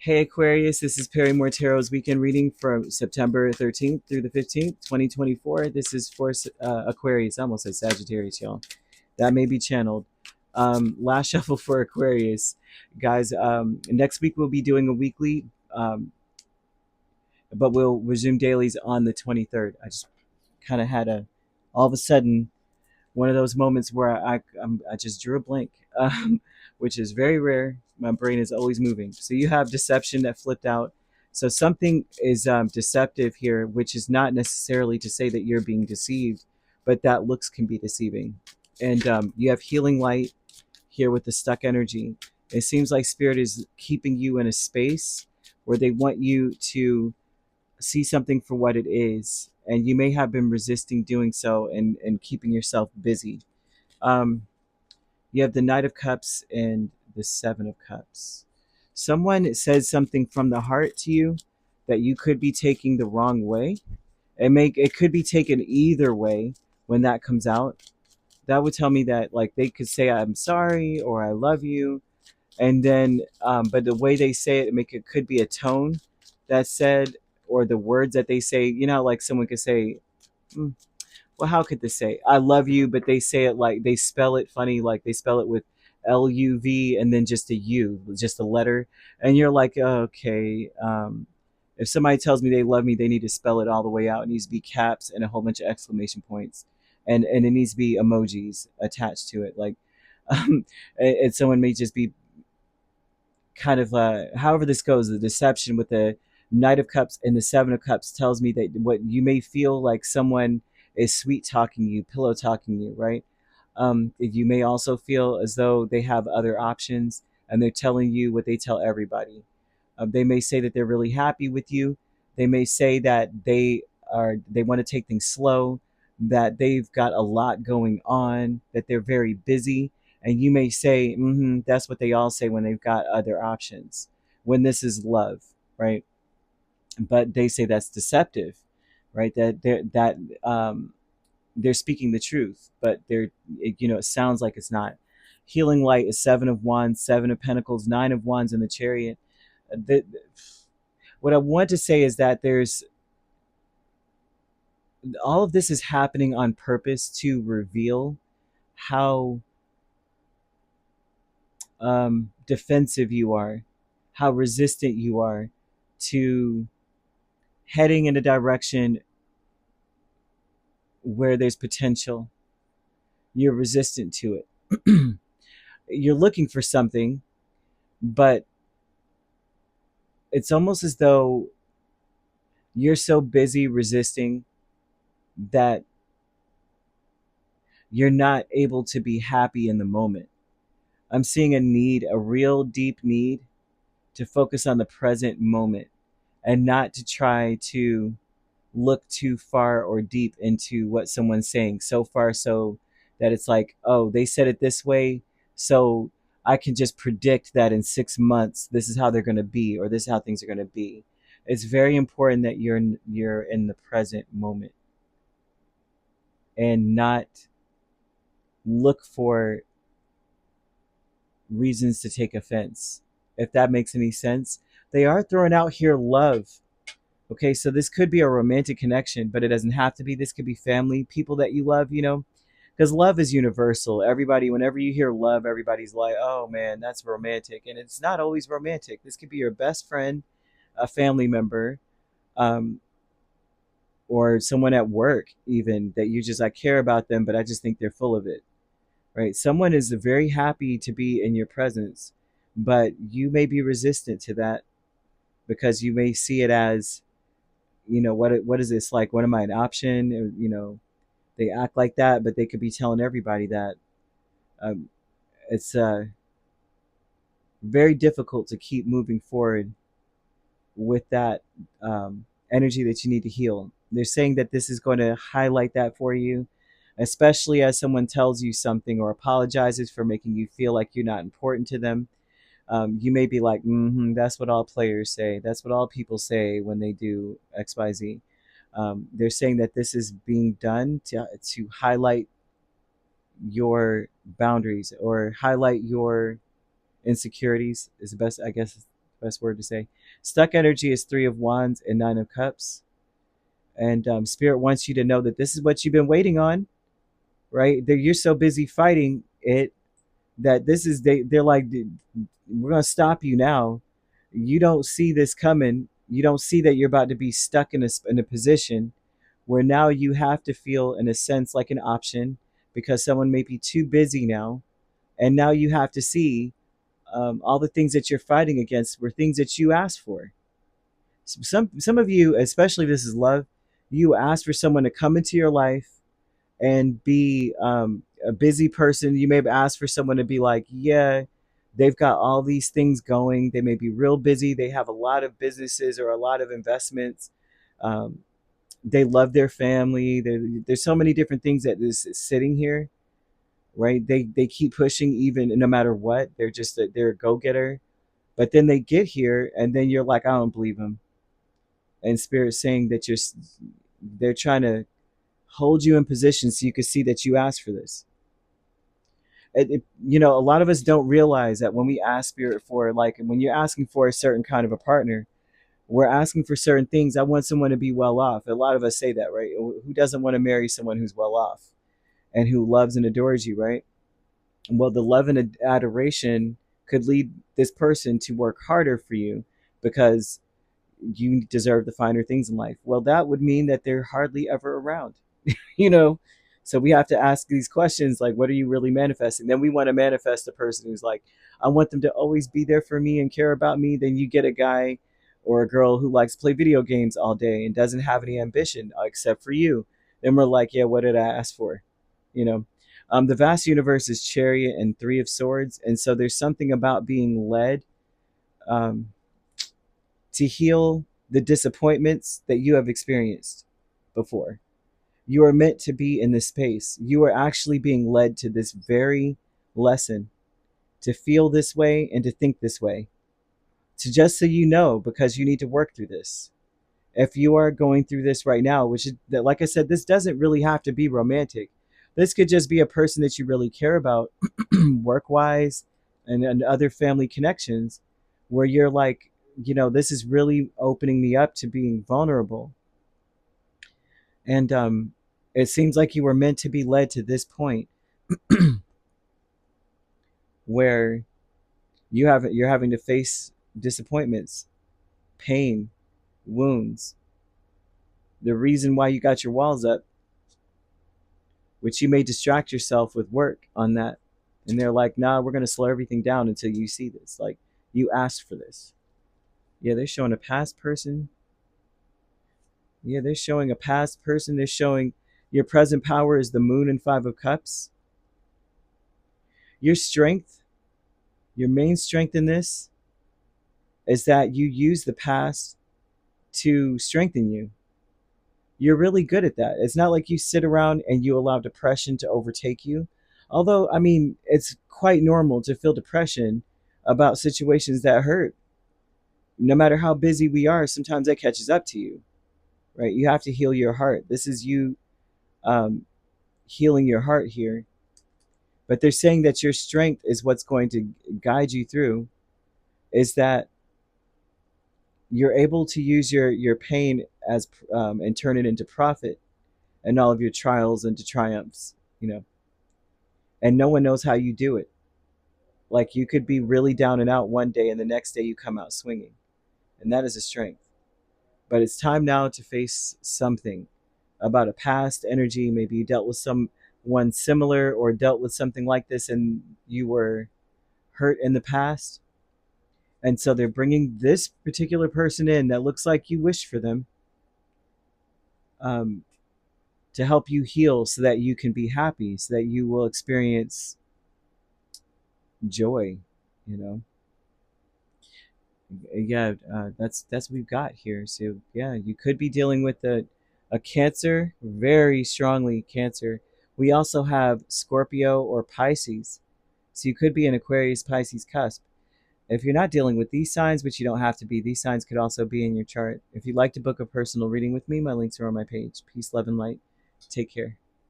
Hey Aquarius, this is Perrymore Tarot's weekend reading from September 13th through the 15th, 2024. This is for Aquarius. I almost said Sagittarius, y'all. That may be channeled. Last shuffle for Aquarius. Guys, next week we'll be doing a weekly, but we'll resume dailies on the 23rd. I just kind of had all of a sudden, one of those moments where I just drew a blank, which is very rare. My brain is always moving. So you have deception that flipped out. So something is deceptive here, which is not necessarily to say that you're being deceived, but that looks can be deceiving. And you have healing light here with the stuck energy. It seems like spirit is keeping you in a space where they want you to see something for what it is, and you may have been resisting doing so and keeping yourself busy. um, you have the Knight of Cups and the Seven of Cups. Someone says something from the heart to you that you could be taking the wrong way. It could be taken either way. When that comes out, that would tell me that, like, they could say I'm sorry or I love you, and then but the way they say it, it could be a tone that's said, or the words that they say. Like someone could say, mm, well, how could they say I love you, but they say it like they spell it funny, like they spell it with LUV and then just a U, just a letter. And you're like, okay, if somebody tells me they love me, they need to spell it all the way out. It needs to be caps and a whole bunch of exclamation points, and it needs to be emojis attached to it, like and someone may just be kind of however this goes. The deception with the Knight of Cups and the Seven of Cups tells me that what you may feel like someone is sweet talking you, pillow talking you, right? You may also feel as though they have other options and they're telling you what they tell everybody. They may say that they're really happy with you. They may say that they want to take things slow, that they've got a lot going on, that they're very busy. And you may say, that's what they all say when they've got other options, when this is love, right? But they say that's deceptive, right? They're speaking the truth, but it sounds like it's not. Healing light is Seven of Wands, Seven of Pentacles, Nine of Wands, and the Chariot. What I want to say is that there's all of this is happening on purpose to reveal how defensive you are, how resistant you are to heading in a direction where there's potential. You're resistant to it. You're looking for something, but it's almost as though you're so busy resisting that you're not able to be happy in the moment. I'm seeing a need, a real deep need to focus on the present moment and not to try to look too far or deep into what someone's saying, so far so that it's like, oh, they said it this way, so I can just predict that in 6 months this is how they're going to be, or this is how things are going to be. It's very important that you're in the present moment and not look for reasons to take offense, if that makes any sense. They are throwing out here love. Okay, so this could be a romantic connection, but it doesn't have to be. This could be family, people that you love, because love is universal. Everybody, whenever you hear love, everybody's like, oh man, that's romantic. And it's not always romantic. This could be your best friend, a family member, um, or someone at work, even that you just, I care about them, but I just think they're full of it, right? Someone is very happy to be in your presence, but you may be resistant to that because you may see it as, what is this, like, what am I, an option? They act like that, but they could be telling everybody that. It's very difficult to keep moving forward with that energy that you need to heal. They're saying that this is going to highlight that for you, especially as someone tells you something or apologizes for making you feel like you're not important to them. You may be like, that's what all players say. That's what all people say when they do XYZ. They're saying that this is being done to highlight your boundaries or highlight your insecurities, is the best, I guess, best word to say. Stuck energy is Three of Wands and Nine of Cups. And Spirit wants you to know that this is what you've been waiting on, right? That you're so busy fighting it that this is they're like, we're gonna stop you now. You don't see this coming. You don't see that you're about to be stuck in a position where now you have to feel, in a sense, like an option because someone may be too busy now, and now you have to see all the things that you're fighting against were things that you asked for. Some of you, especially if this is love, you asked for someone to come into your life and be a busy person. You may have asked for someone to be like, yeah, they've got all these things going. They may be real busy. They have a lot of businesses or a lot of investments. Um, they love their family. There's so many different things that is sitting here, right? They keep pushing even no matter what. They're a go getter. But then they get here, and then you're like, I don't believe them. And Spirit's saying that they're trying to hold you in position so you can see that you asked for this. A lot of us don't realize that when we ask Spirit for, like, when you're asking for a certain kind of a partner, we're asking for certain things. I want someone to be well off. A lot of us say that, right? Who doesn't want to marry someone who's well off and who loves and adores you, right? Well, the love and adoration could lead this person to work harder for you because you deserve the finer things in life. Well, that would mean that they're hardly ever around. you know so we have to ask these questions, like, what are you really manifesting? Then we want to manifest a person who's like, I want them to always be there for me and care about me. Then you get a guy or a girl who likes to play video games all day and doesn't have any ambition except for you. Then we're like, yeah, what did I ask for? you know the vast universe is Chariot and Three of Swords, and so there's something about being led um, to heal the disappointments that you have experienced before. You are meant to be in this space. You are actually being led to this very lesson, to feel this way and to think this way. To just so you know, because you need to work through this. If you are going through this right now, which is that, like I said, this doesn't really have to be romantic. This could just be a person that you really care about, work wise, and other family connections, where you're like, this is really opening me up to being vulnerable. And it seems like you were meant to be led to this point where you're having to face disappointments, pain, wounds. The reason why you got your walls up, which you may distract yourself with work on that. And they're like, nah, we're going to slow everything down until you see this. Like, you asked for this. Yeah, they're showing a past person. Yeah, they're showing a past person. They're showing your present power is the Moon and Five of Cups. Your strength, your main strength in this is that you use the past to strengthen you. You're really good at that. It's not like you sit around and you allow depression to overtake you. Although, I mean, it's quite normal to feel depression about situations that hurt. No matter how busy we are, sometimes that catches up to you, right? You have to heal your heart. This is you um, healing your heart here. But they're saying that your strength is what's going to guide you through, is that you're able to use your pain as and turn it into profit, and all of your trials into triumphs, and no one knows how you do it. Like, you could be really down and out one day and the next day you come out swinging, and that is a strength. But it's time now to face something about a past energy. Maybe you dealt with someone similar or dealt with something like this and you were hurt in the past. And so they're bringing this particular person in that looks like you wished for them, um, to help you heal so that you can be happy, so that you will experience joy, you know. Yeah, that's what we've got here. So yeah, you could be dealing with a Cancer, very strongly Cancer. We also have Scorpio or Pisces, so you could be an Aquarius Pisces cusp. If you're not dealing with these signs, which you don't have to be, these signs could also be in your chart. If you'd like to book a personal reading with me, my links are on my page. Peace, love, and light. Take care.